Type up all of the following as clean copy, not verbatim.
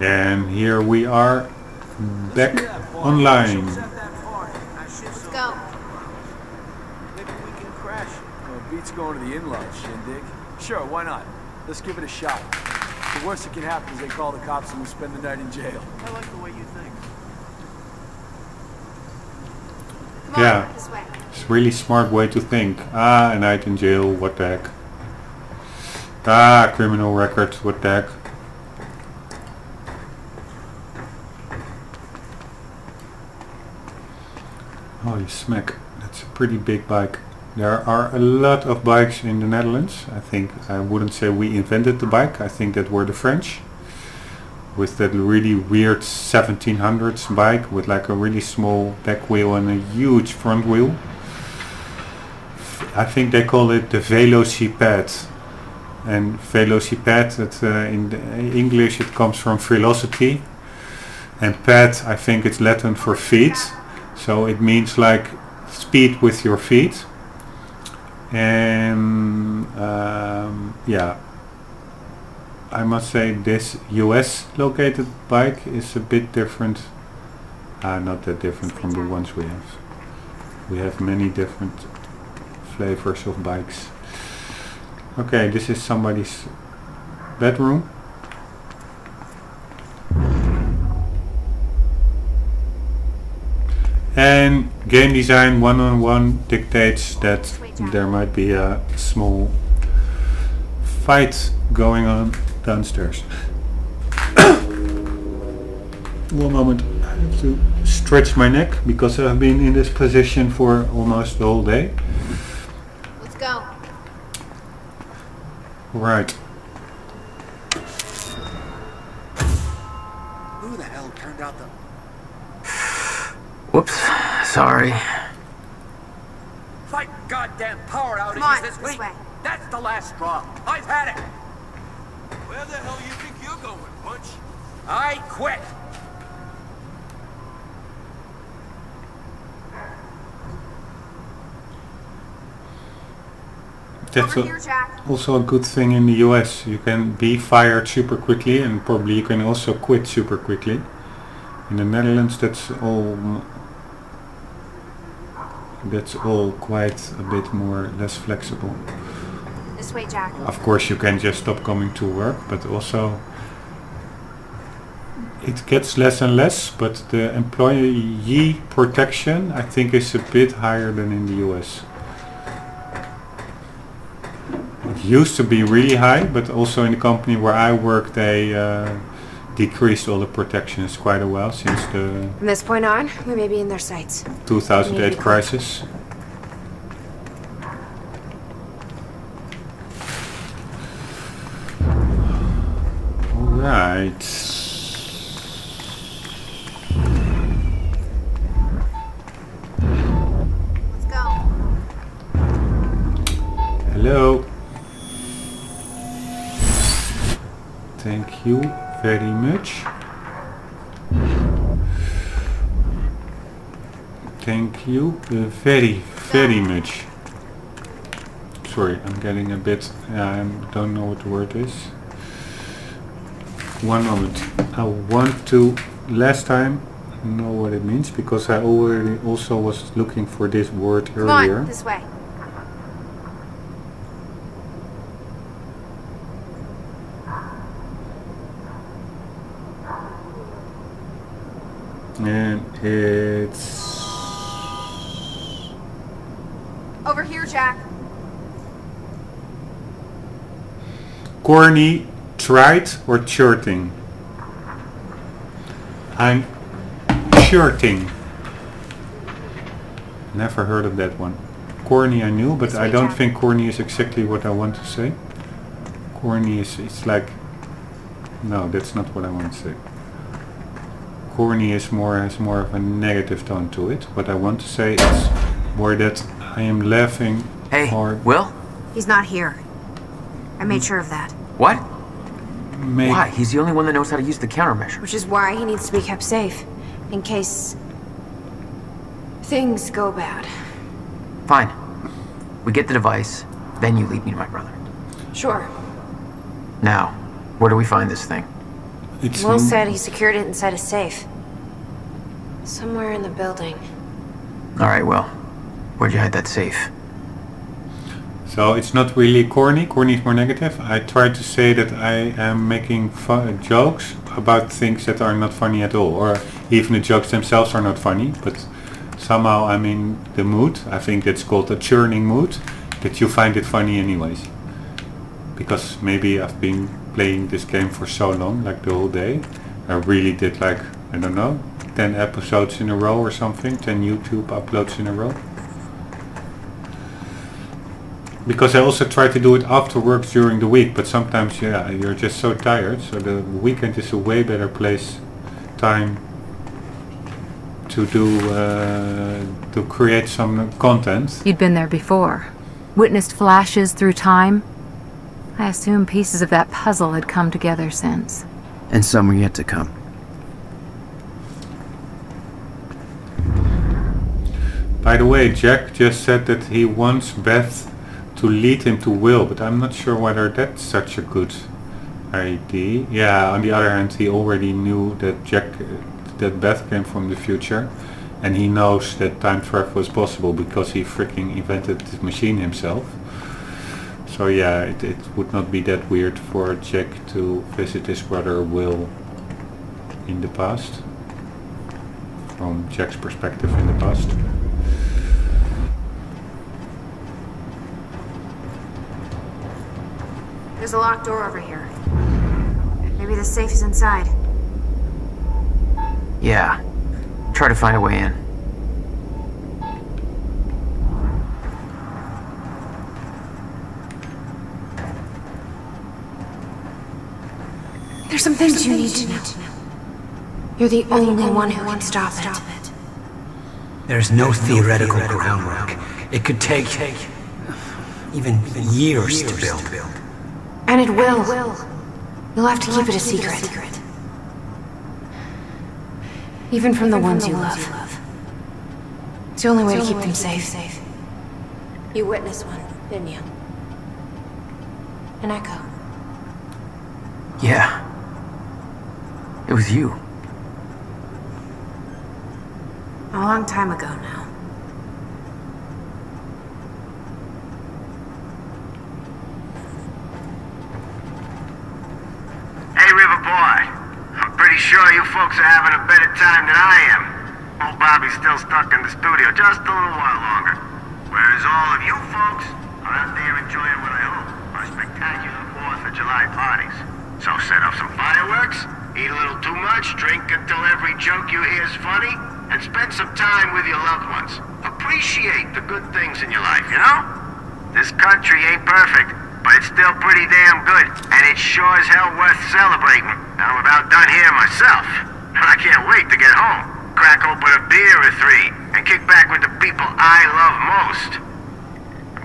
And here we are back online. Let's go. Maybe we can crash. Well, beats going to the in-laws, shindig. Sure, why not? Let's give it a shot. The worst that can happen is they call the cops and we spend the night in jail. I like the way you think. Come on, this way. It's a really smart way to think. Ah, a night in jail, what the heck. Ah, criminal record, what the heck. Holy smack, that's a pretty big bike. There are a lot of bikes in the Netherlands. I wouldn't say we invented the bike, I think that were the French. With that really weird 1700s bike with like a really small back wheel and a huge front wheel. I think they call it the velocipede. And velocipede, in English it comes from velocity. And ped, I think it's Latin for feet. So it means like speed with your feet. And yeah, I must say this US located bike is a bit different. Not that different from the ones we have. We have many different flavors of bikes. Okay, this is somebody's bedroom. And game design 101 dictates that there might be a small fight going on downstairs. One moment, I have to stretch my neck because I've been in this position for almost the whole day. Let's go. Right. Who the hell turned out the... Whoops, sorry. 5 goddamn power outages Come on, this this week. way. That's the last straw. I've had it. Where the hell you think you're going, Punch? I quit. That's Over here, Jack. also a good thing in the US. You can be fired super quickly and probably you can also quit super quickly. In the Netherlands that's all quite a bit more less flexible. This way, Jack. Of course you can just stop coming to work, but also it gets less and less, but the employee protection I think is a bit higher than in the US. It used to be really high, but also in the company where I work they decreased all the protections quite a while since the From this point on, we may be in their sights. 2008 crisis. Alright. Let's go. Hello. Thank you very much. Thank you very much. Sorry, I'm getting a bit, I don't know what the word is. One moment. I want to, last time, know what it means because I already also was looking for this word earlier. Come on, this way. And it's Over here, Jack. corny, trite or chirting. I'm chirting. Never heard of that one. Corny I knew, but I don't think corny is exactly what I want to say. Corny is, it's like, no, that's not what I want to say. Corny is has more of a negative tone to it. What I want to say is more that I am laughing hard. Will? He's not here. I made sure of that. What? Why? He's the only one that knows how to use the countermeasure. Which is why he needs to be kept safe. In case things go bad. Fine. We get the device, then you lead me to my brother. Sure. Now, where do we find this thing? Will said he secured it inside a safe. Somewhere in the building. Alright, well, where'd you hide that safe? So it's not really corny. Corny is more negative. I try to say that I am making jokes about things that are not funny at all, or even the jokes themselves are not funny, but somehow I'm in the mood. I think that's called a churning mood, that you find it funny anyways. Because maybe I've been playing this game for so long, like the whole day. I really did, like, I don't know, 10 episodes in a row or something, 10 YouTube uploads in a row. Because I also try to do it after work during the week, but sometimes, yeah, you're just so tired, so the weekend is a way better time to do, to create some content. You'd been there before. Witnessed flashes through time. I assume pieces of that puzzle had come together since. And some are yet to come. By the way, Jack just said that he wants Beth to lead him to Will, but I'm not sure whether that's such a good idea. Yeah, on the other hand, he already knew that Beth came from the future, and he knows that time travel is possible because he freaking invented this machine himself. So yeah, it would not be that weird for Jack to visit his brother Will in the past, from Jack's perspective in the past. There's a locked door over here. Maybe the safe is inside. Yeah. Try to find a way in. There's some things you need to know. You're the only one who can stop it. There's no theoretical groundwork. It could take even years to build. And it will. You'll have to keep it a secret. Even from the ones you love. It's the only way to keep them safe. You witnessed one, didn't you? An echo. Yeah. It was you. A long time ago now. Hey, River Boy. I'm pretty sure you folks are having a better time than I am. Old Bobby's still stuck in the studio just a little while longer. Whereas all of you folks are out there enjoying what I hope are spectacular 4th of July parties. So set up some fireworks, eat a little too much, drink until every joke you hear is funny, and spend some time with your loved ones. Appreciate the good things in your life, you know? This country ain't perfect, but it's still pretty damn good, and it's sure as hell worth celebrating. I'm about done here myself. I can't wait to get home, crack open a beer or 3, and kick back with the people I love most.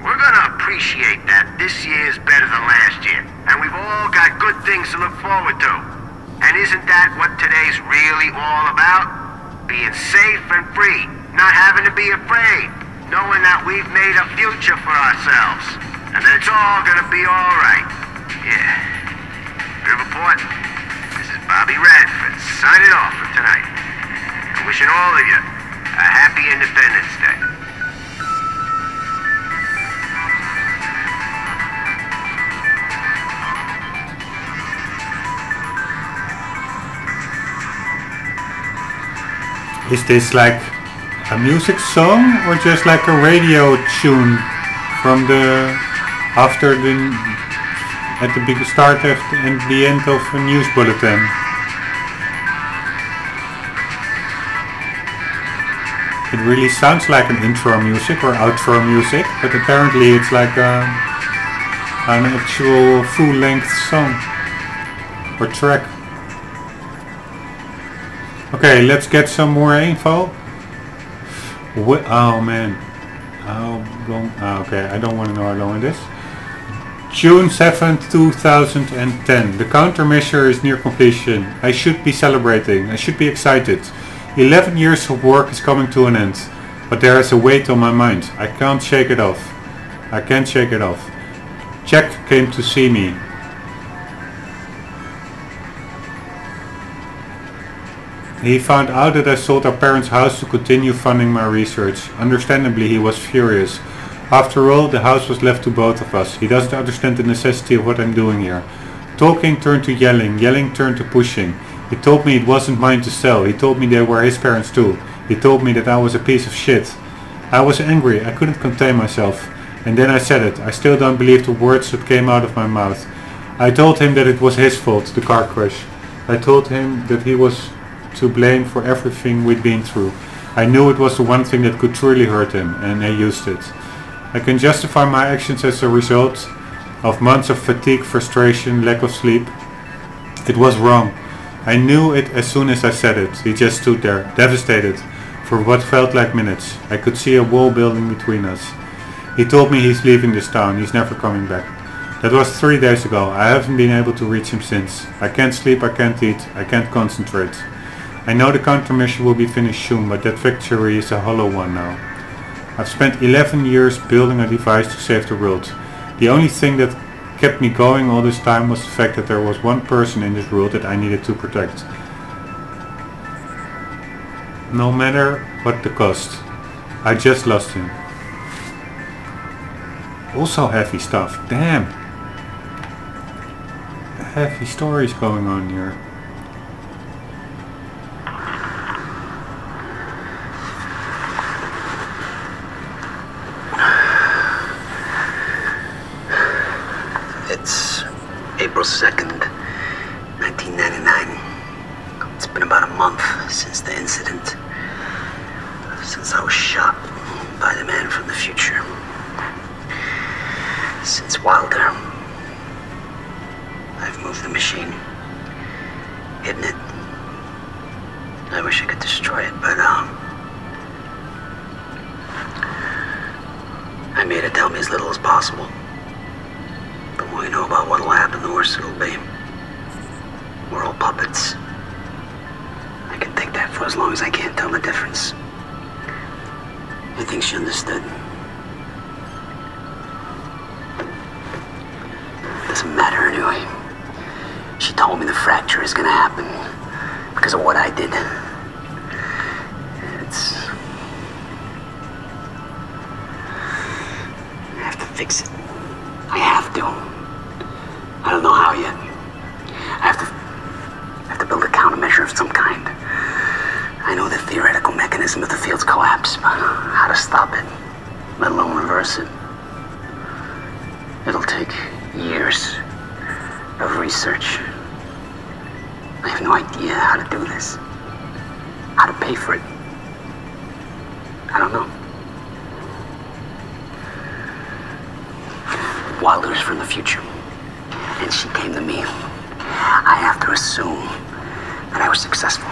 We're gonna appreciate that this year's better than last year, and we've all got good things to look forward to. And isn't that what today's really all about? Being safe and free, not having to be afraid, knowing that we've made a future for ourselves, and that it's all gonna be alright. Yeah. Riverport, this is Bobby Radford signing off for tonight. I'm wishing all of you a happy Independence Day. Is this like a music song or just like a radio tune from the at the big start and the end of a news bulletin? It really sounds like an intro music or outro music, but apparently it's like an actual full-length song or track. Okay, let's get some more info. Oh man, how long? Okay, I don't want to know how long it is. June 7th, 2010. The countermeasure is near completion. I should be celebrating. I should be excited. 11 years of work is coming to an end, but there is a weight on my mind. I can't shake it off. I can't shake it off. Jack came to see me. He found out that I sold our parents' house to continue funding my research. Understandably, he was furious. After all, the house was left to both of us. He doesn't understand the necessity of what I'm doing here. Talking turned to yelling, yelling turned to pushing. He told me it wasn't mine to sell. He told me they were his parents too. He told me that I was a piece of shit. I was angry. I couldn't contain myself. And then I said it. I still don't believe the words that came out of my mouth. I told him that it was his fault, the car crash. I told him that he was to blame for everything we'd been through. I knew it was the one thing that could truly hurt him, and I used it. I can justify my actions as a result of months of fatigue, frustration, lack of sleep. It was wrong. I knew it as soon as I said it. He just stood there, devastated, for what felt like minutes. I could see a wall building between us. He told me he's leaving this town, he's never coming back. That was 3 days ago. I haven't been able to reach him since. I can't sleep, I can't eat, I can't concentrate. I know the countermeasure will be finished soon, but that victory is a hollow one now. I've spent 11 years building a device to save the world. The only thing that kept me going all this time was the fact that there was one person in this world that I needed to protect. No matter what the cost. I just lost him. Also heavy stuff. Damn. Heavy stories going on here. It's April 2nd, 1999. It's been about a month since the incident. Since I was shot by the man from the future. Since Wilder. I've moved the machine. Hidden it. I wish I could destroy it, but I made it tell me as little as possible. The more you know about what'll happen, the worse it'll be. We're all puppets. I can take that for as long as I can't tell the difference. I think she understood. Doesn't matter anyway. She told me the fracture is gonna happen because of what I did. I have to fix it. I have to. I don't know how yet. I have to build a countermeasure of some kind. I know the theoretical mechanism of the field's collapse, but how to stop it, let alone reverse it. It'll take years of research. I have no idea how to do this. How to pay for it. I don't know. Wilder's from the future, and she came to me. I have to assume that I was successful,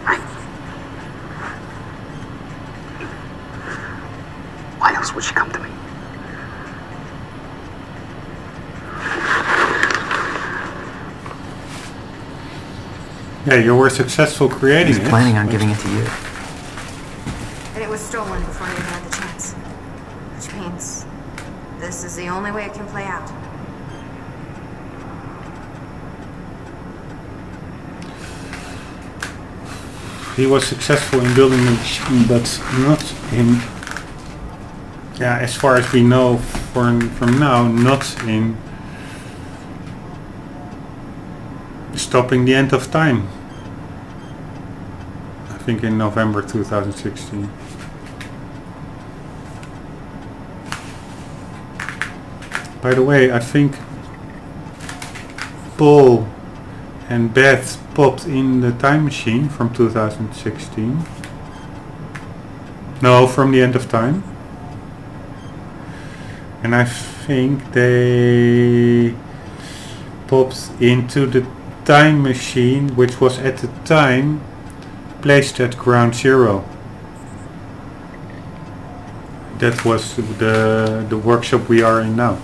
right? Why else would she come to me? Yeah, you were successful creating it. He's planning on giving it to you. And it was stolen before you had the chance. Which means this is the only way it can play out. He was successful in building the machine, but not in, yeah, as far as we know from now, not in stopping the end of time. I think in November 2016. By the way, I think Paul and Beth popped in the time machine from 2016. No, from the end of time. And I think they popped into the time machine, which was at the time placed at ground zero. That was the workshop we are in now.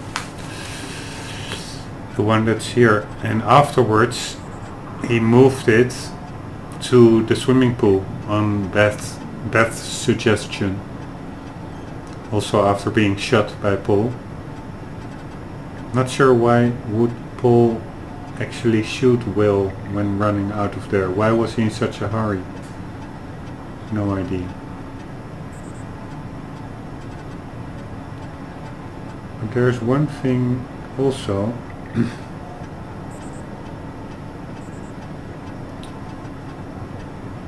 The one that's here. And afterwards he moved it to the swimming pool on Beth's suggestion. Also after being shot by Paul. Not sure why would Paul actually shoot Will when running out of there? Why was he in such a hurry? No idea. But there's one thing also.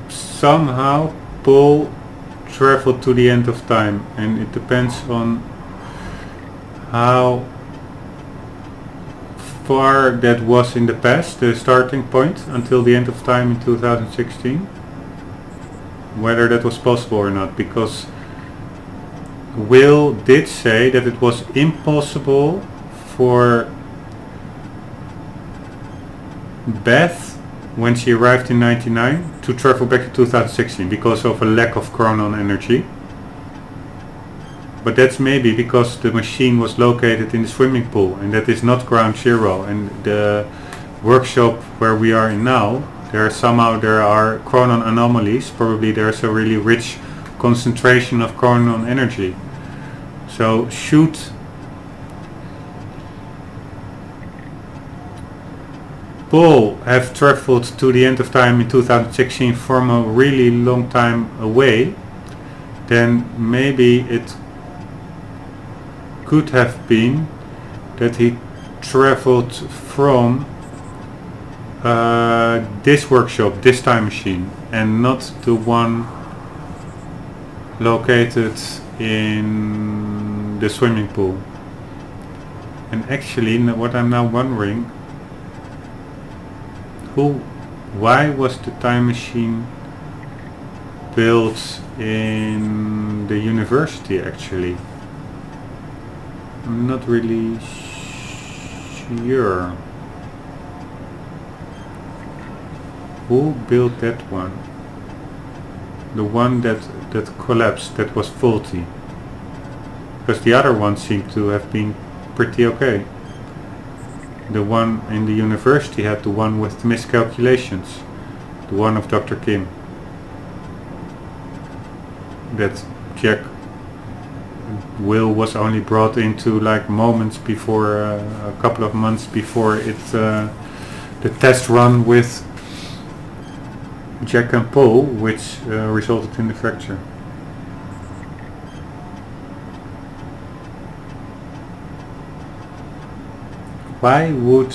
Somehow Paul traveled to the end of time, and it depends on how far that was in the past, the starting point, until the end of time in 2016. Whether that was possible or not, because Will did say that it was impossible for Beth, when she arrived in 99, to travel back to 2016 because of a lack of chronon energy. But that's maybe because the machine was located in the swimming pool, and that is not ground zero. And the workshop where we are in now, there are chronon anomalies. Probably there's a really rich concentration of chronon energy. So should Paul have traveled to the end of time in 2016 from a really long time away, then maybe it could have been that he traveled from this workshop, this time machine, and not the one located in the swimming pool. And actually, what I'm now wondering, why was the time machine built in the university actually? I'm not really sure. Who built that one? The one that collapsed, that was faulty. Because the other one seemed to have been pretty okay. The one in the university had the one with miscalculations. The one of Dr. Kim. That Will was only brought into like moments before, a couple of months before it, the test run with Jack and Paul, which resulted in the fracture. Why would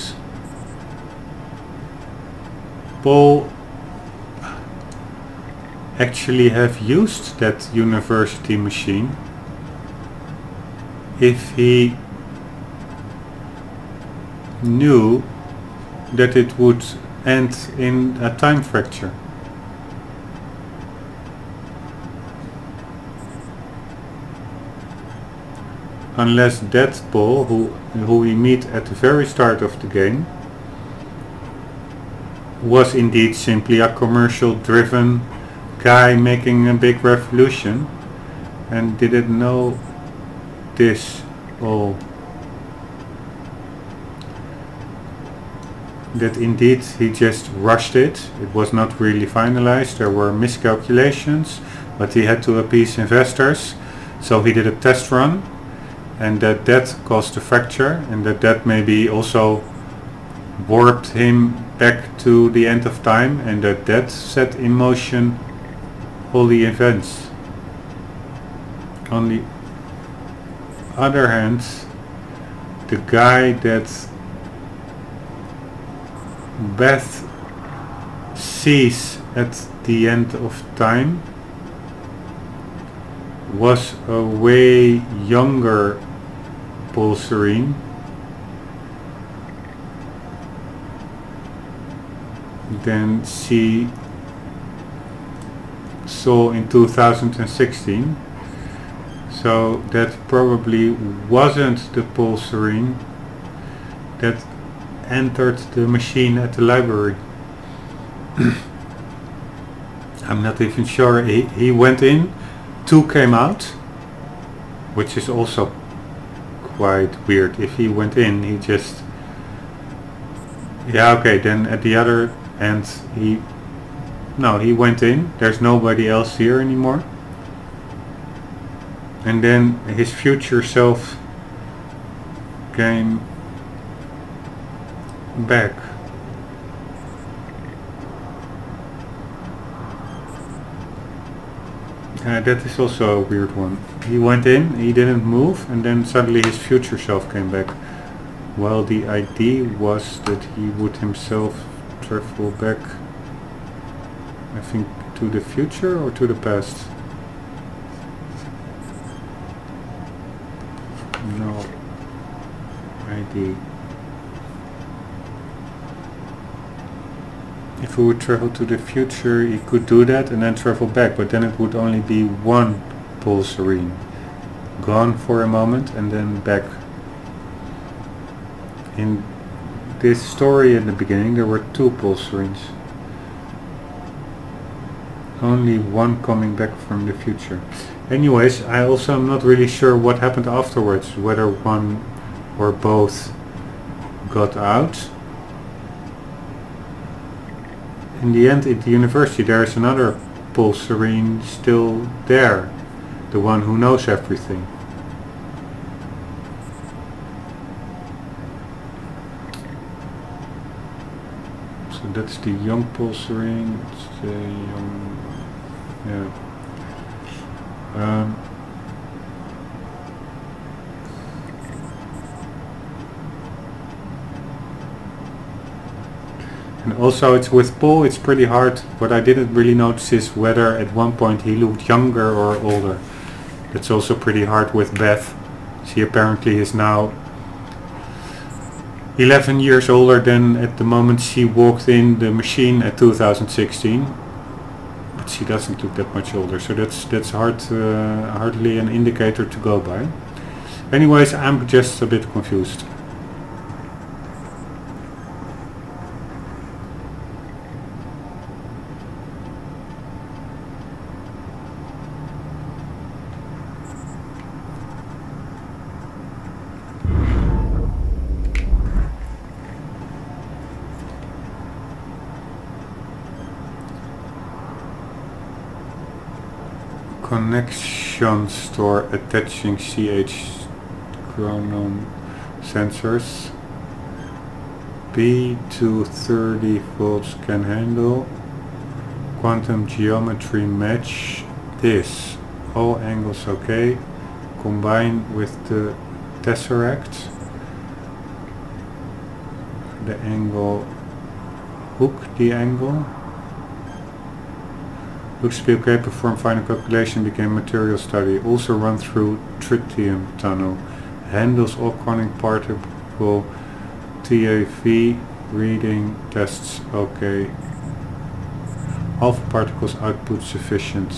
Paul actually have used that university machine if he knew that it would end in a time fracture? Unless that Paul, who we meet at the very start of the game, was indeed simply a commercial driven guy making a big revolution and didn't know this all. That indeed he just rushed it. It was not really finalized. There were miscalculations, but he had to appease investors, so he did a test run, and that caused a fracture, and that maybe also warped him back to the end of time, and that set in motion all the events. On the other hand, the guy that Beth sees at the end of time was a way younger Paul Serene than she saw in 2016. So that probably wasn't the Paul Serene that entered the machine at the library. I'm not even sure. He went in, 2 came out, which is also quite weird. If he went in, he just... Yeah, okay, then at the other end he went in, there's nobody else here anymore. And then his future self came back. That is also a weird one. He went in, he didn't move, and then suddenly his future self came back. Well, the idea was that he would himself travel back, I think, to the future or to the past. No idea. If he would travel to the future, he could do that and then travel back, but then it would only be one pulsarine. Gone for a moment and then back. In this story in the beginning there were two pulsarines. Only one coming back from the future. Anyways, I also am not really sure what happened afterwards, whether one or both got out. In the end, at the university there is another pulsarine still there, the one who knows everything. So that's the young pulsarine, it's the young, yeah. And also it's with Paul, it's pretty hard. What I didn't really notice is whether at one point he looked younger or older. That's also pretty hard with Beth. She apparently is now 11 years older than at the moment she walked in the machine at 2016. But she doesn't look that much older, so that's hardly an indicator to go by. Anyways, I'm just a bit confused. Connection store attaching CH chronon sensors. B to 30 volts can handle. Quantum geometry match this. All angles okay. Combine with the tesseract. The angle. Hook the angle. Looks to be okay. Perform final calculation. Became material study. Also run through tritium tunnel. Handles all quantum particle TAV reading tests okay. Alpha particles output sufficient.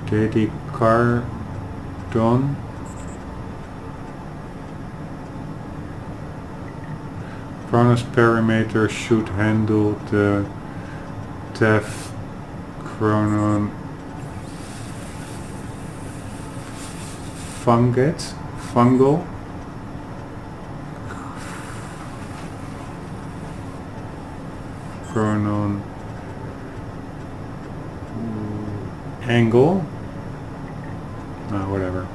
Dedicardon. Chronos perimeter should handle the TAV chronon fungal chronon angle, whatever.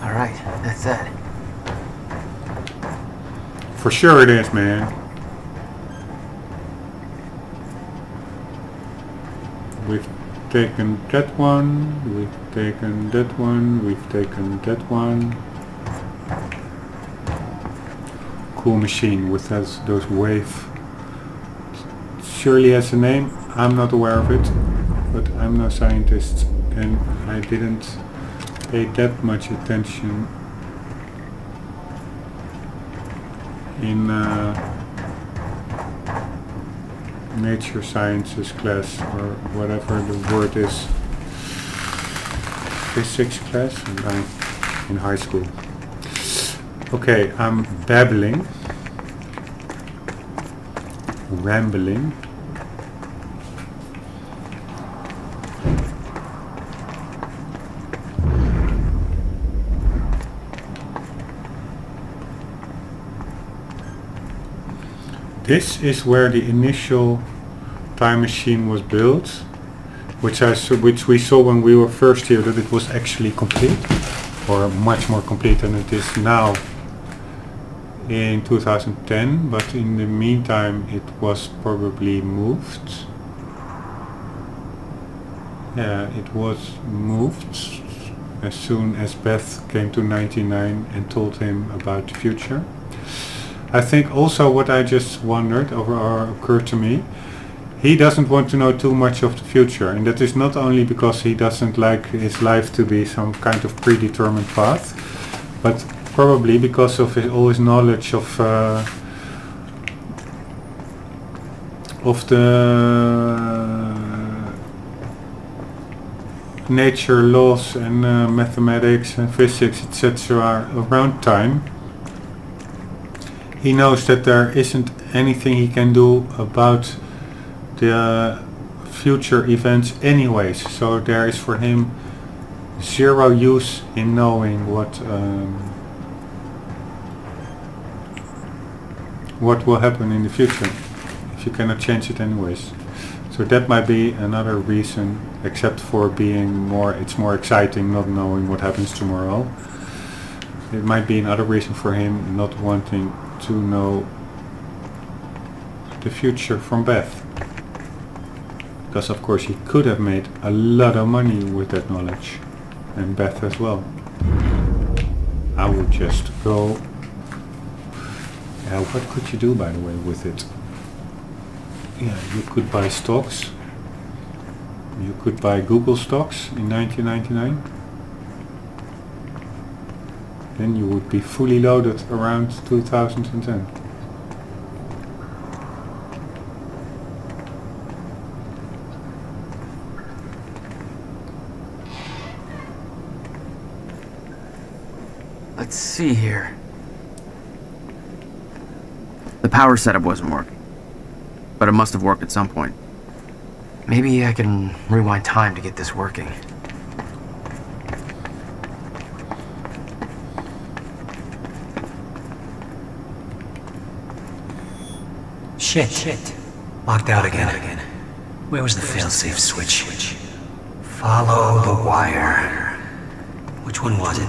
Alright, that's it. For sure it is, man. We've taken that one, we've taken that one, we've taken that one. Cool machine with those wave. Surely has a name, I'm not aware of it, but I'm no scientist and I didn't pay that much attention in nature sciences class or whatever the word is, physics class in high school. Okay, I'm babbling, rambling. This is where the initial time machine was built, which we saw when we were first here, that it was actually complete, or much more complete than it is now in 2010, but in the meantime it was probably moved. Yeah, it was moved as soon as Beth came to 99 and told him about the future. I think also what I just wondered or occurred to me, he doesn't want to know too much of the future, and that is not only because he doesn't like his life to be some kind of predetermined path, but probably because of all his knowledge of the nature laws and mathematics and physics, etc. around time. He knows that there isn't anything he can do about the future events anyways, so there is for him zero use in knowing what will happen in the future if you cannot change it anyways. So that might be another reason, except for being it's more exciting not knowing what happens tomorrow. It might be another reason for him not wanting to know the future from Beth. Because of course he could have made a lot of money with that knowledge, and Beth as well. I would just go... Yeah, what could you do by the way with it? Yeah, you could buy stocks. You could buy Google stocks in 1999. Then you would be fully loaded around 2010. Let's see here. The power setup wasn't working, but it must have worked at some point. Maybe I can rewind time to get this working. Shit. Locked out again. Where was the failsafe switch? Follow the wire. Which one was it?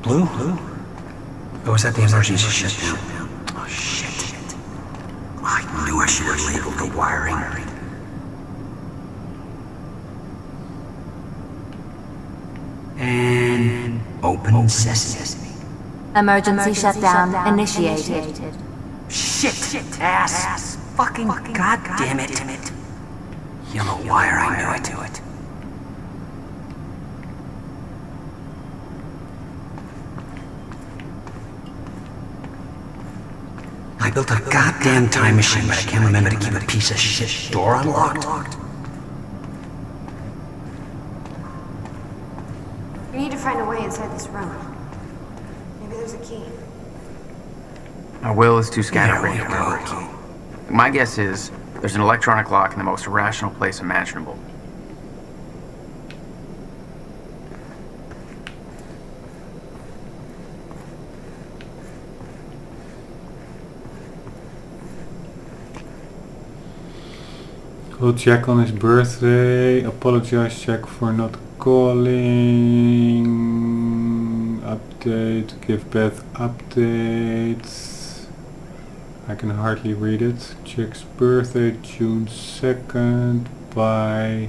Blue? Or was that the emergency shutdown? Oh shit. I knew I should have labeled the wiring. And open sesame. Emergency shutdown initiated. Shit! Ass! Fucking goddamn it! Yellow wire, I knew it. I built a goddamn time machine, but I can't remember to keep a piece of shit door unlocked. We need to find a way inside this room. Maybe there's a key. Our will is too scattered. There we go. My guess is there's an electronic lock in the most irrational place imaginable. Call Jack on his birthday. Apologize Jack for not calling. Update. Give Beth updates. I can hardly read it. Jack's birthday, June 2nd. By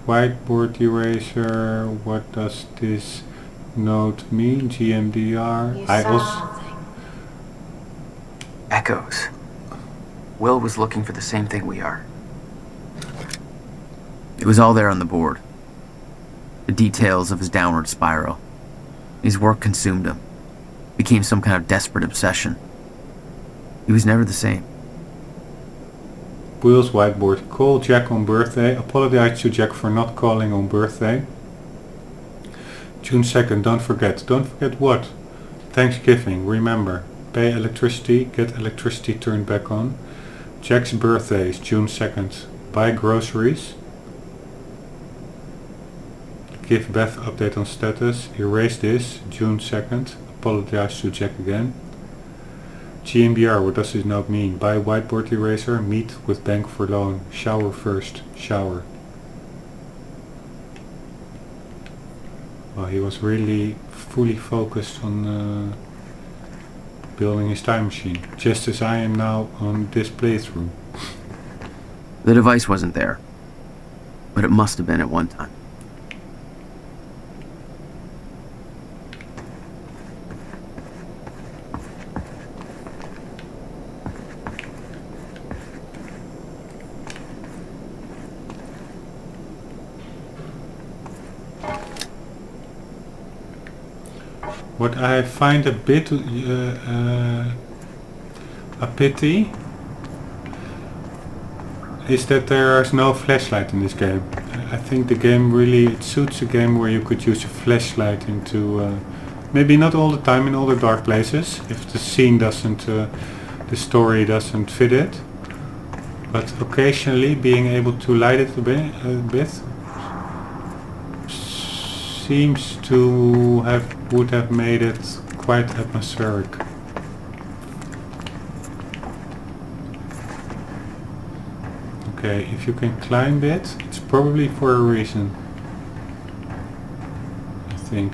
whiteboard eraser. What does this note mean? GMDR. I also... Echoes. Will was looking for the same thing we are. It was all there on the board. The details of his downward spiral. His work consumed him. Became some kind of desperate obsession. He was never the same. Will's whiteboard. Call Jack on birthday. Apologize to Jack for not calling on birthday. June 2nd. Don't forget. Don't forget what? Thanksgiving. Remember. Pay electricity. Get electricity turned back on. Jack's birthday is June 2nd. Buy groceries. Give Beth update on status. Erase this. June 2nd. Apologize to Jack again. GMBR, what does this note mean? Buy whiteboard eraser. Meet with bank for loan. Shower first. Shower. Well, he was really fully focused on building his time machine, just as I am now on this playthrough. The device wasn't there, but it must have been at one time. What I find a bit a pity is that there is no flashlight in this game. I think the game really, it suits a game where you could use a flashlight into, maybe not all the time in all the dark places, if the scene doesn't, the story doesn't fit it, but occasionally being able to light it a bit seems to would have made it quite atmospheric. Okay, if you can climb it, it's probably for a reason, I think.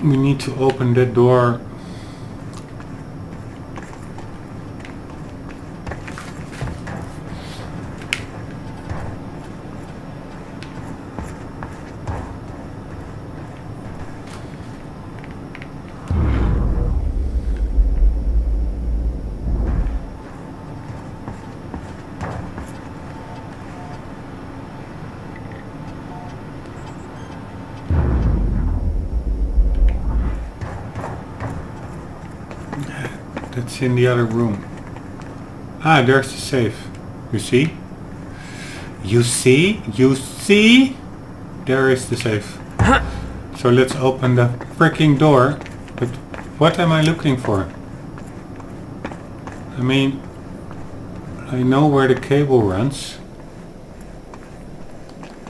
We need to open that door. That's in the other room. Ah, there's the safe. You see? You see? You see? There is the safe. So let's open the freaking door. But what am I looking for? I mean, I know where the cable runs.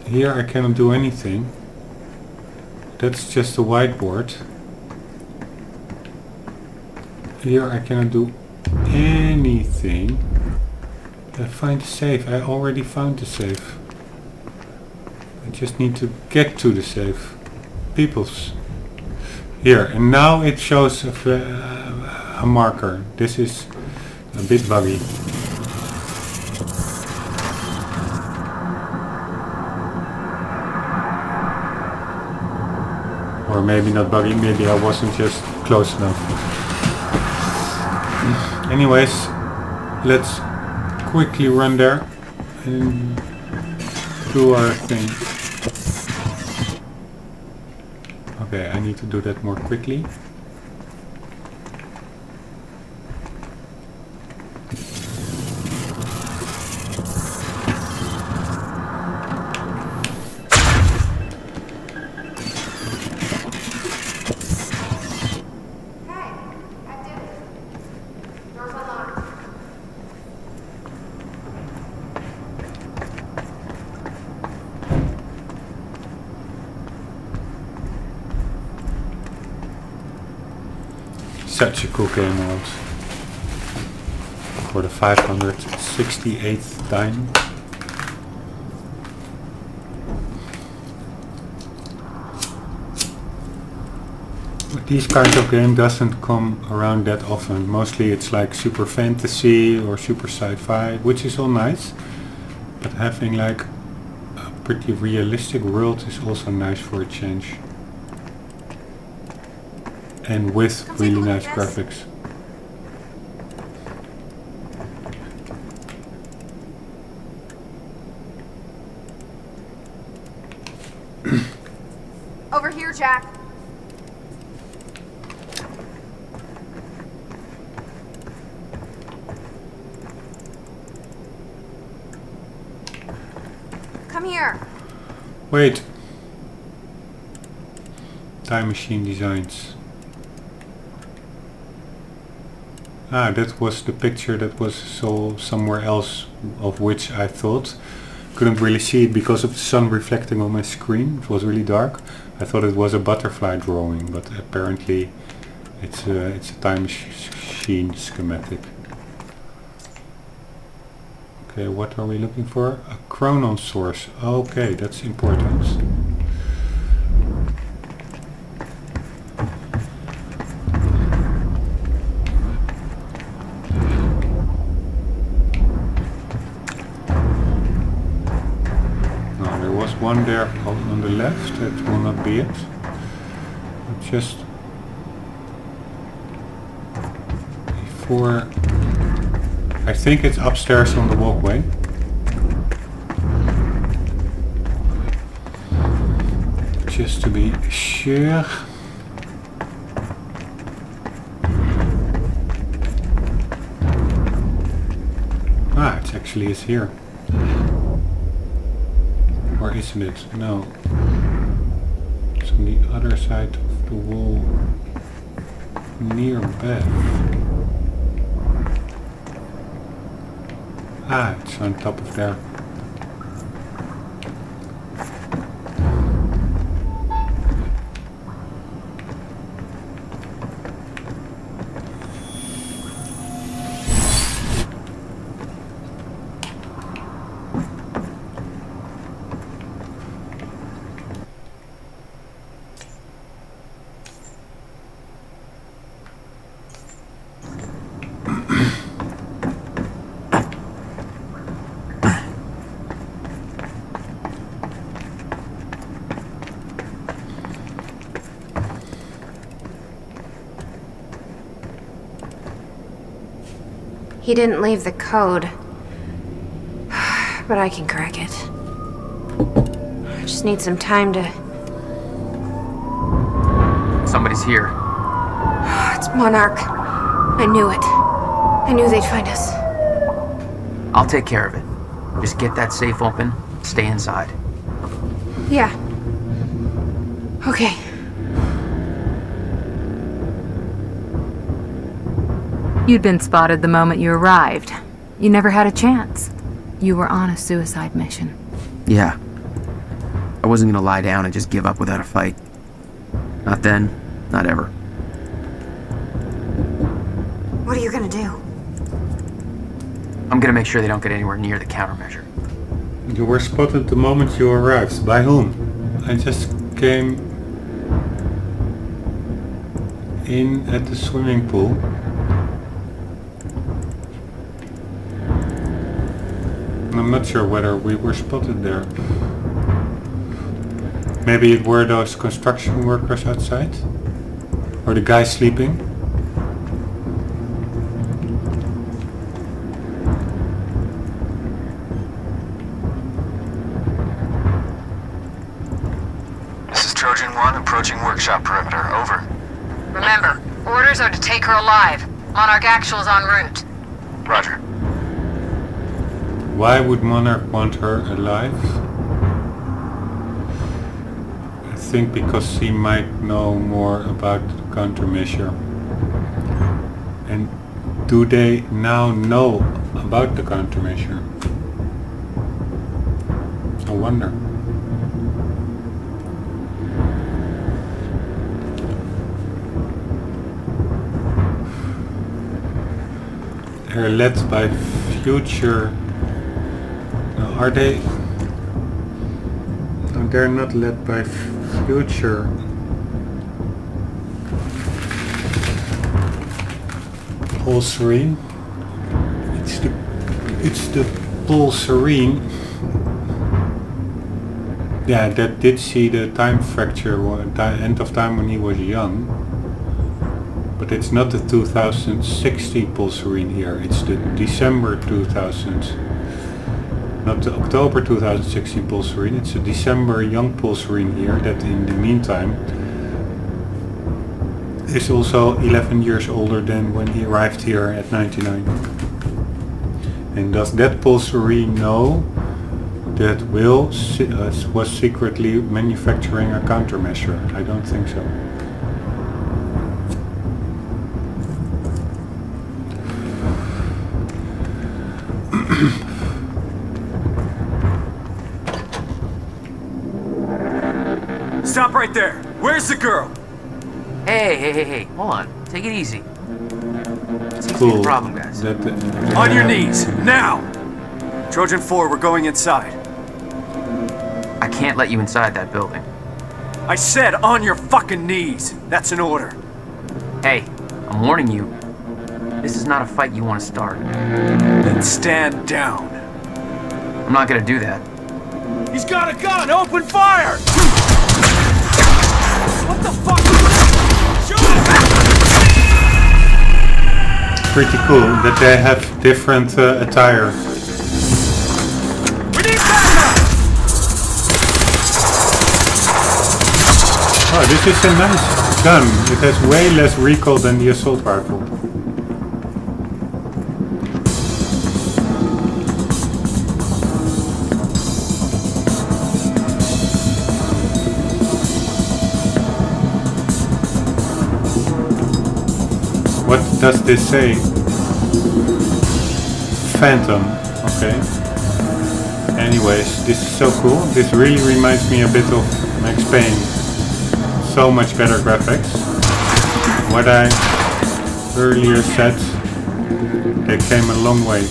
Here I cannot do anything. That's just a whiteboard. Here I cannot do anything. I find the safe. I already found the safe. I just need to get to the safe. Peoples. Here, and now it shows a marker. This is a bit buggy. Or maybe not buggy, maybe I wasn't just close enough. Anyways, let's quickly run there and do our thing. Okay, I need to do that more quickly. Such a cool game mode. For the 568th time. But these kinds of game doesn't come around that often. Mostly it's like super fantasy or super sci-fi, which is all nice. But having like a pretty realistic world is also nice for a change. And with really nice graphics. Over here, Jack. Come here. Wait. Time machine designs. Ah, that was the picture that was somewhere else, of which I thought. Couldn't really see it because of the sun reflecting on my screen. It was really dark. I thought it was a butterfly drawing, but apparently it's a time machine schematic. Okay, what are we looking for? A chronon source. Okay, that's important. One there on the left, that will not be it. Just before, I think it's upstairs on the walkway. Just to be sure. Ah, it actually is here. Or isn't it? No. It's on the other side of the wall near Beth. Ah, it's on top of there. He didn't leave the code, but I can crack it. I just need some time to... Somebody's here. It's Monarch. I knew it. I knew they'd find us. I'll take care of it. Just get that safe open, stay inside. Yeah. Okay. You'd been spotted the moment you arrived. You never had a chance. You were on a suicide mission. Yeah. I wasn't gonna lie down and just give up without a fight. Not then, not ever. What are you gonna do? I'm gonna make sure they don't get anywhere near the countermeasure. You were spotted the moment you arrived. By whom? I just came in at the swimming pool. I'm not sure whether we were spotted there. Maybe it were those construction workers outside? Or the guy sleeping? This is Trojan 1 approaching workshop perimeter. Over. Remember, orders are to take her alive. Monarch Actual's en route. Roger. Why would Monarch want her alive? I think because he might know more about the countermeasure. And do they now know about the countermeasure? I wonder. They're led by future... Are they? No, they're not led by future. Paul Serene. It's the Paul Serene. Yeah, that did see the time fracture, end of time when he was young. But it's not the 2016 Paul Serene here. It's the December 2000. Not the October 2016 Paul Serene, it's a December young Paul Serene here that in the meantime is also 11 years older than when he arrived here at 99. And does that Paul Serene know that Will was secretly manufacturing a countermeasure. I don't think so. Stop right there! Where's the girl? Hey, hold on. Take it easy. Seems to be Cool. the problem, guys. On your knees, now! Trojan 4, we're going inside. I can't let you inside that building. I said on your fucking knees! That's an order. Hey, I'm warning you. This is not a fight you want to start. Then stand down. I'm not gonna do that. He's got a gun! Open fire! What the fuck? Shoot him! Pretty cool that they have different attire. We need backup! Oh, this is a nice gun. It has way less recoil than the assault rifle. What does this say? Phantom. Okay. Anyways, this is so cool. This really reminds me a bit of Max Payne. So much better graphics. What I earlier said, they came a long way.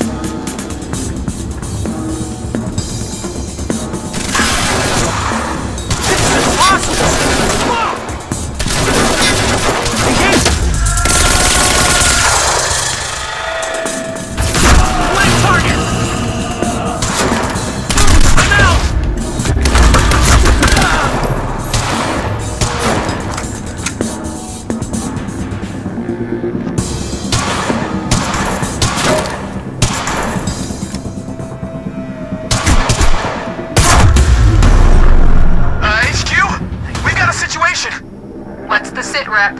What's the sit rep?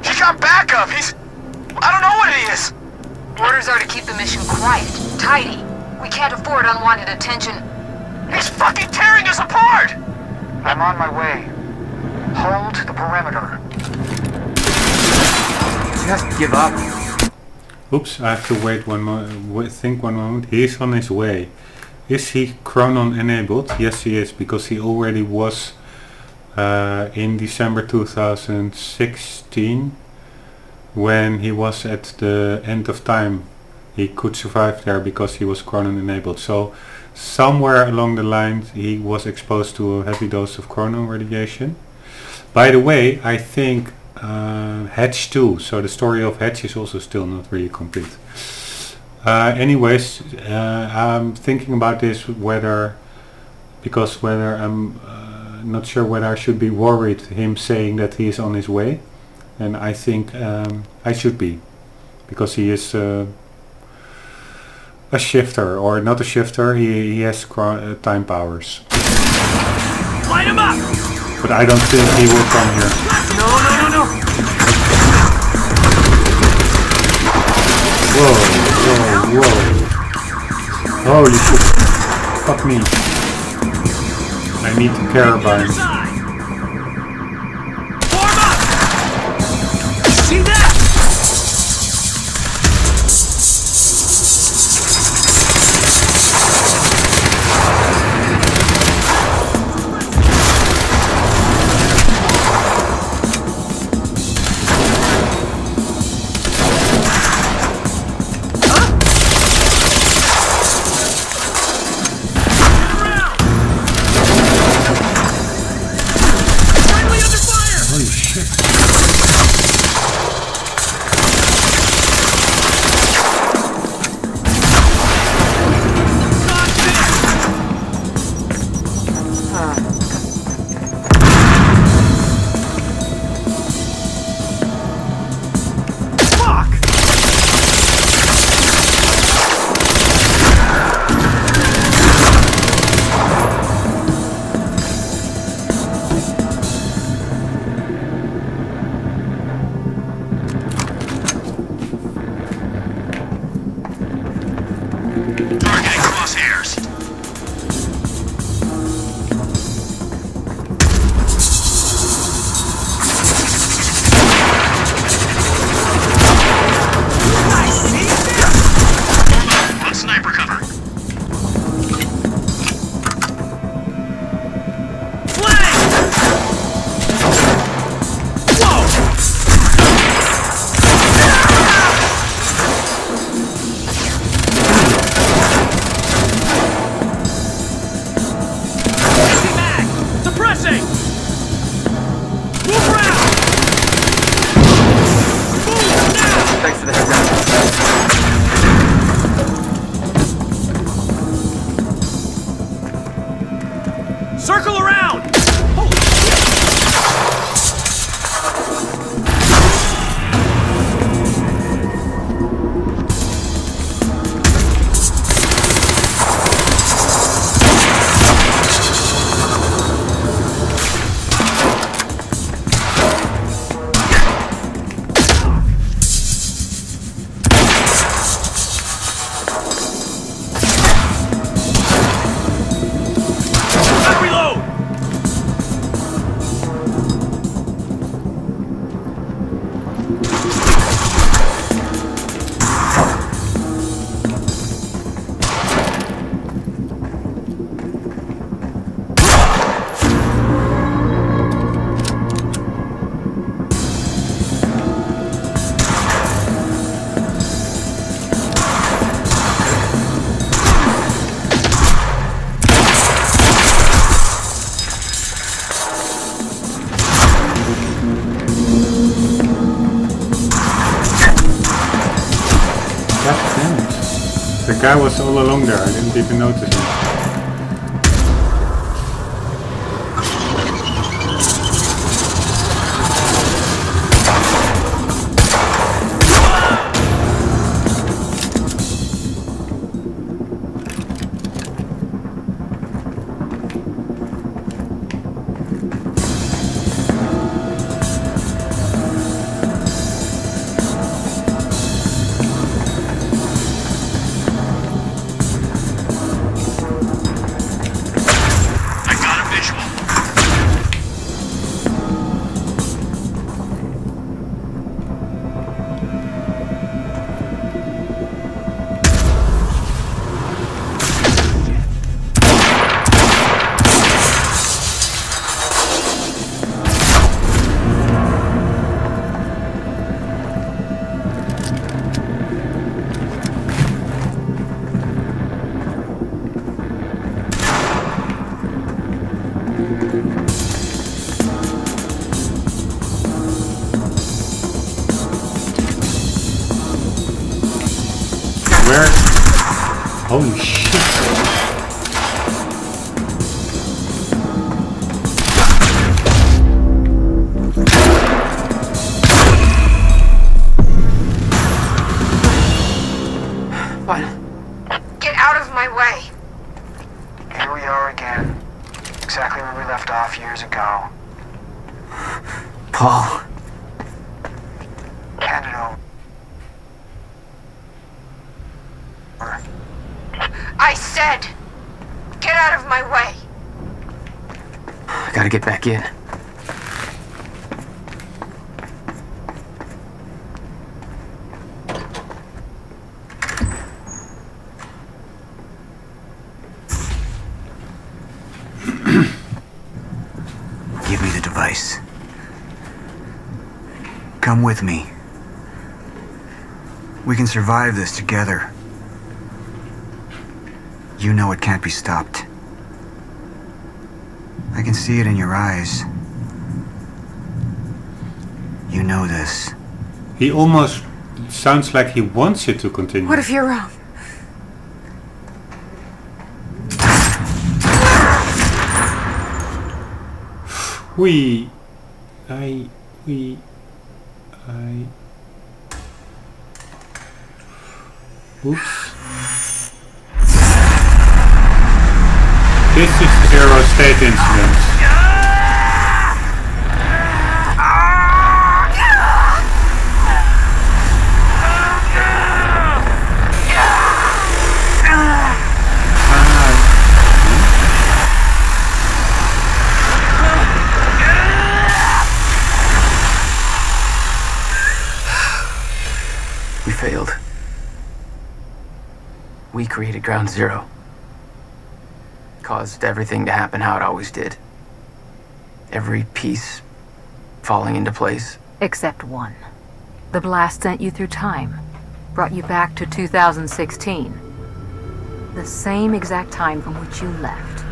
He got backup. He's... I don't know what he is. Orders are to keep the mission quiet, tidy. We can't afford unwanted attention. He's fucking tearing us apart! I'm on my way. Hold the perimeter. Just give up. Oops, I have to wait one moment. Think one moment. He's on his way. Is he Chronon enabled? Yes, he is, because he already was in December 2016 when he was at the end of time. He could survive there because he was Chronon enabled. So somewhere along the line he was exposed to a heavy dose of Chronon radiation. By the way, I think Hatch 2, so the story of Hatch is also still not really complete. Anyways, I'm thinking about this because I'm not sure whether I should be worried him saying that he is on his way, and I think I should be, because he is a shifter, or not a shifter, he has time powers. Light him up! But I don't think he will come here. No. Whoa. Holy shit. Fuck me. I need the carbine. Form up! See that? guy was all along there. I didn't even notice him. Where? Holy shit. What? Get out of my way. Here we are again. Exactly where we left off years ago. Paul. Hand it over. I said, get out of my way. I gotta get back in. Give me the device. Come with me. We can survive this together. You know it can't be stopped. I can see it in your eyes. You know this. He almost sounds like he wants you to continue. What if you're wrong? Oops. This is Zero State Incident. We failed. We created Ground Zero. Caused everything to happen how it always did. Every piece falling into place. Except one. The blast sent you through time. Brought you back to 2016. The same exact time from which you left.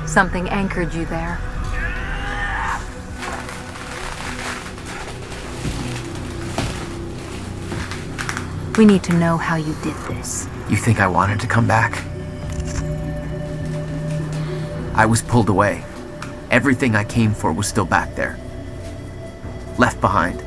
Something anchored you there. We need to know how you did this. You think I wanted to come back? I was pulled away. Everything I came for was still back there. Left behind.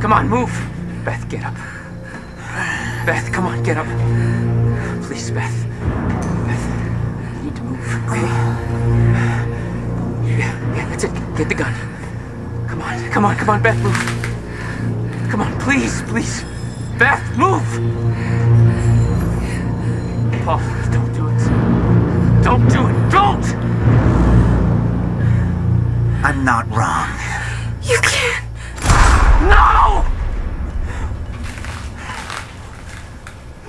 Come on, move! Beth, get up. Beth, come on, get up. Please, Beth. Beth, you need to move, okay? Yeah, that's it. Get the gun. Come on, Beth, move. Come on, please. Beth, move! Paul, don't do it. Don't do it! Don't! I'm not wrong. You can't. No!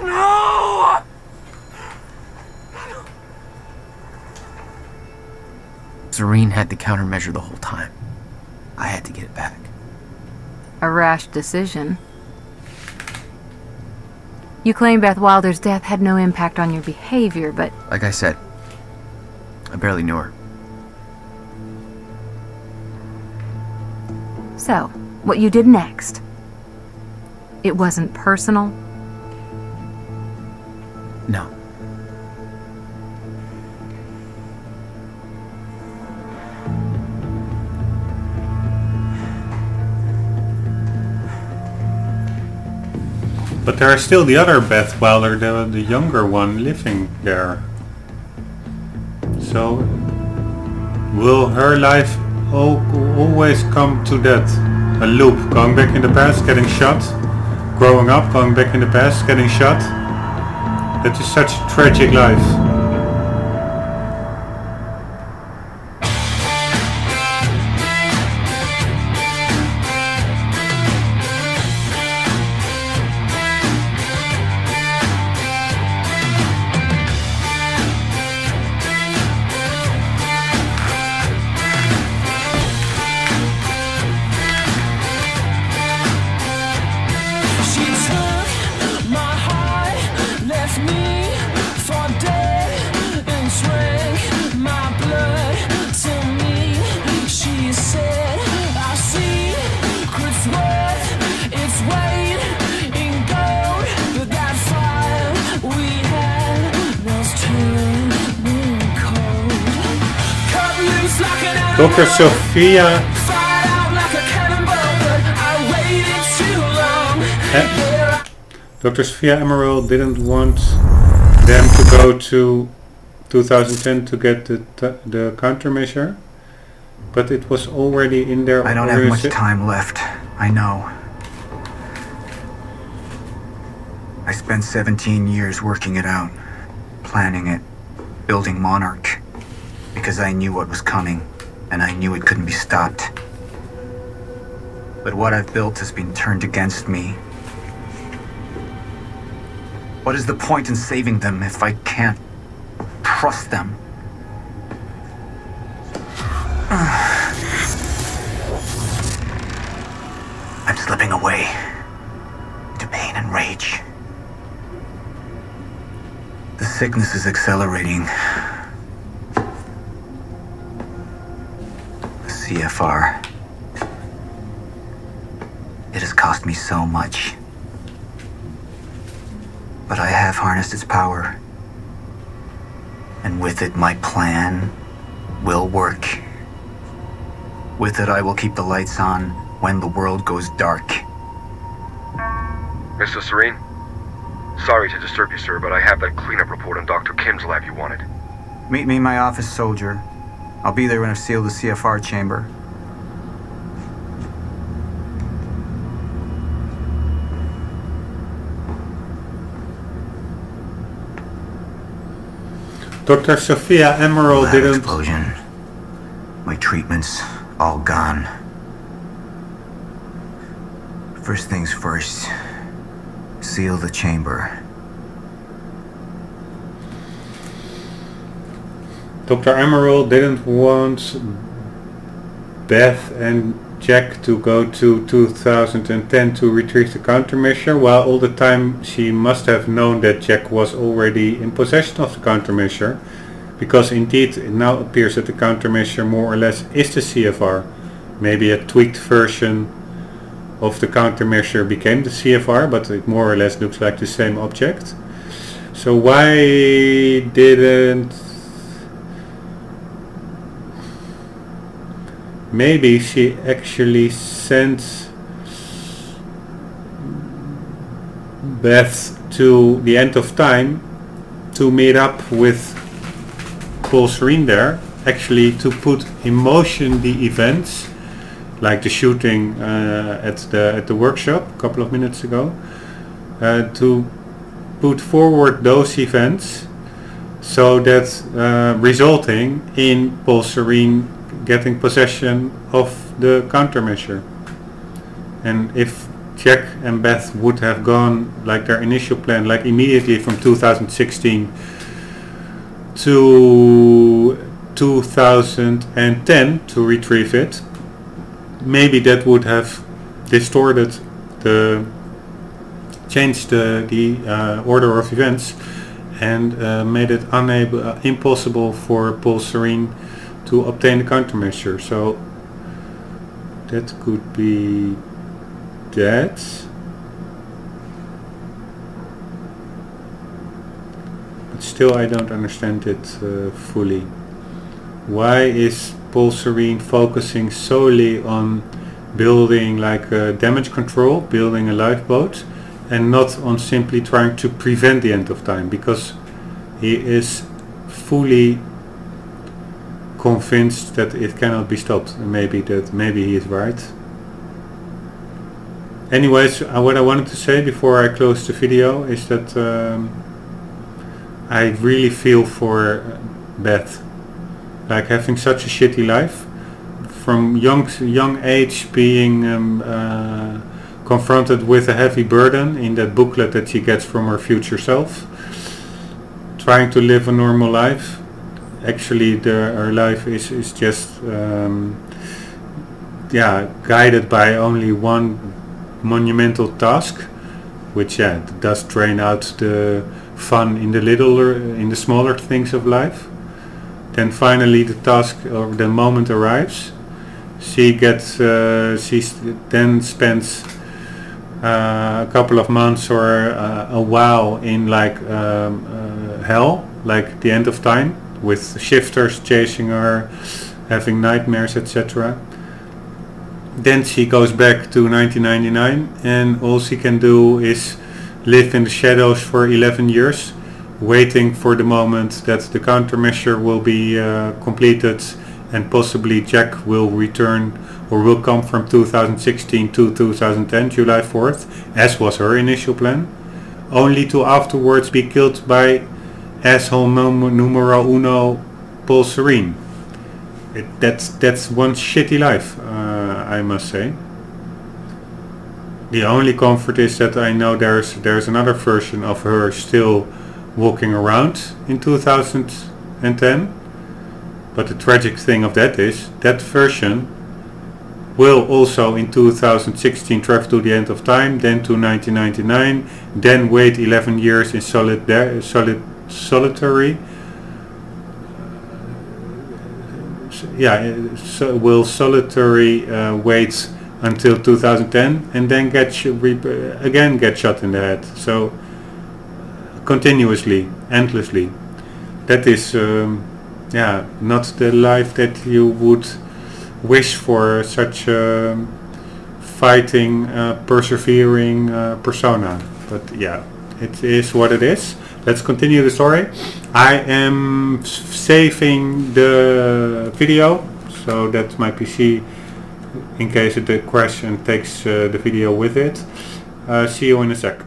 No! Serene had the countermeasure the whole time. I had to get it back. A rash decision. You claim Beth Wilder's death had no impact on your behavior, but... Like I said, I barely knew her. So, what you did next? It wasn't personal? No. But there is still the other Beth Wilder, the younger one, living there. So, will her life always come to that? A loop, going back in the past, getting shot, growing up, going back in the past, getting shot. That is such a tragic life. Dr. Sophia Dr. Sophia Emerald didn't want them to go to 2010 to get the countermeasure, but it was already in their... I don't have much time left, I know. I spent 17 years working it out, planning it, building Monarch, because I knew what was coming. And I knew it couldn't be stopped. But what I've built has been turned against me. What is the point in saving them if I can't trust them? I'm slipping away into pain and rage. The sickness is accelerating. CFR. It has cost me so much. But I have harnessed its power. And with it, my plan will work. With it, I will keep the lights on when the world goes dark. Mr. Serene? Sorry to disturb you, sir, but I have that cleanup report on Dr. Kim's lab you wanted. Meet me in my office, soldier. I'll be there when I've sealed the CFR chamber. Dr. Sophia Emerald didn't... explosion. My treatments, all gone. First things first. Seal the chamber. Dr. Emerald didn't want Beth and Jack to go to 2010 to retrieve the countermeasure, while all the time she must have known that Jack was already in possession of the countermeasure, because indeed it now appears that the countermeasure more or less is the CFR. Maybe a tweaked version of the countermeasure became the CFR, but it more or less looks like the same object. So why didn't... Maybe she actually sent Beth to the end of time to meet up with Paul Serene there, actually to put in motion the events, like the shooting at the workshop a couple of minutes ago, to put forward those events so that resulting in Paul Serene getting possession of the countermeasure. And if Jack and Beth would have gone like their initial plan, like immediately from 2016 to 2010 to retrieve it, maybe that would have distorted changed the order of events and made it impossible for Paul Serene to obtain the countermeasure. So that could be that. But still I don't understand it fully. Why is Paul Serene focusing solely on building like a damage control, building a lifeboat, and not on simply trying to prevent the end of time? Because he is fully convinced that it cannot be stopped. And maybe he is right. Anyways, what I wanted to say before I close the video is that I really feel for Beth, like having such a shitty life, from young age being confronted with a heavy burden in that booklet that she gets from her future self, trying to live a normal life. Actually her life is just guided by only one monumental task, which does drain out the fun in the smaller things of life. Then finally the task or the moment arrives. She then spends a couple of months or a while in like hell, like the end of time, with shifters chasing her, having nightmares, etc. Then she goes back to 1999 and all she can do is live in the shadows for 11 years, waiting for the moment that the countermeasure will be completed and possibly Jack will return or will come from 2016 to 2010, July 4th, as was her initial plan, only to afterwards be killed by asshole numero uno Paul Serene. That's one shitty life, I must say. The only comfort is that I know there's another version of her still walking around in 2010. But the tragic thing of that is that version will also in 2016 travel to the end of time, then to 1999, then wait 11 years in solitary. Will solitary wait until 2010 and then get shot in the head. So continuously, endlessly. That is not the life that you would wish for such a fighting, persevering persona. But yeah, it is what it is. Let's continue the story. I am saving the video so that my PC, in case it crashes and takes the video with it. See you in a sec.